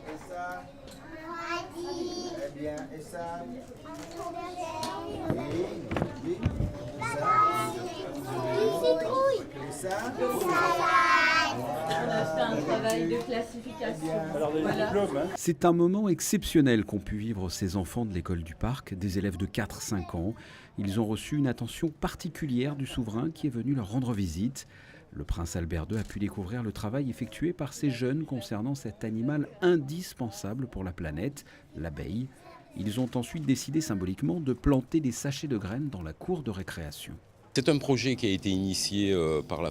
Et ça? Eh bien, et ça? Oui, oui. Et ça? Et ça? On a fait un travail de classification. Voilà. C'est un moment exceptionnel qu'ont pu vivre ces enfants de l'école du Parc, des élèves de 4-5 ans. Ils ont reçu une attention particulière du souverain qui est venu leur rendre visite. Le prince Albert II a pu découvrir le travail effectué par ces jeunes concernant cet animal indispensable pour la planète, l'abeille. Ils ont ensuite décidé symboliquement de planter des sachets de graines dans la cour de récréation. C'est un projet qui a été initié par la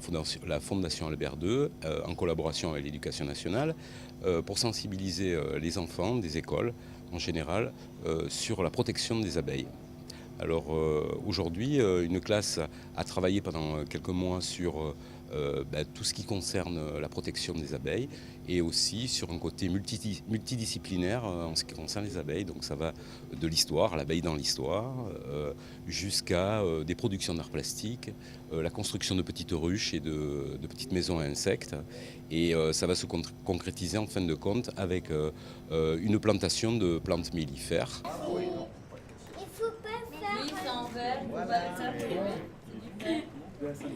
Fondation Albert II en collaboration avec l'Éducation nationale pour sensibiliser les enfants des écoles en général sur la protection des abeilles. Alors aujourd'hui, une classe a travaillé pendant quelques mois sur tout ce qui concerne la protection des abeilles et aussi sur un côté multidisciplinaire en ce qui concerne les abeilles. Donc ça va de l'histoire, l'abeille dans l'histoire, jusqu'à des productions d'art plastique, la construction de petites ruches et de petites maisons à insectes. Et ça va se concrétiser en fin de compte avec une plantation de plantes mellifères.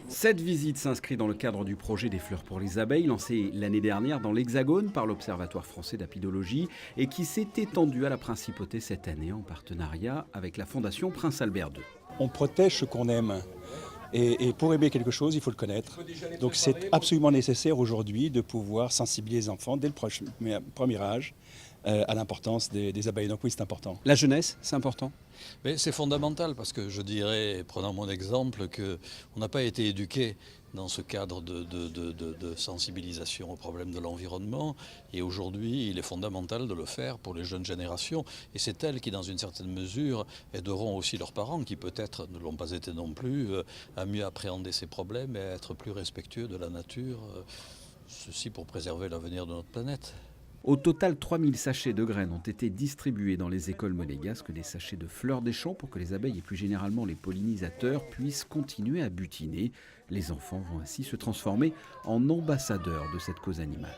Cette visite s'inscrit dans le cadre du projet des fleurs pour les abeilles, lancé l'année dernière dans l'Hexagone par l'Observatoire français d'apidologie et qui s'est étendu à la Principauté cette année en partenariat avec la Fondation Prince Albert II. On protège ce qu'on aime. Et pour aimer quelque chose, il faut le connaître. Donc c'est absolument nécessaire aujourd'hui de pouvoir sensibiliser les enfants dès le premier âge à l'importance des abeilles. Donc oui, c'est important. La jeunesse, c'est important ? Mais c'est fondamental parce que je dirais, prenant mon exemple, qu'on n'a pas été éduqué dans ce cadre de sensibilisation aux problèmes de l'environnement. Et aujourd'hui, il est fondamental de le faire pour les jeunes générations. Et c'est elles qui, dans une certaine mesure, aideront aussi leurs parents, qui peut-être ne l'ont pas été non plus, à mieux appréhender ces problèmes et à être plus respectueux de la nature. Ceci pour préserver l'avenir de notre planète. Au total, 3000 sachets de graines ont été distribués dans les écoles monégasques, des sachets de fleurs des champs pour que les abeilles et plus généralement les pollinisateurs puissent continuer à butiner. Les enfants vont ainsi se transformer en ambassadeurs de cette cause animale.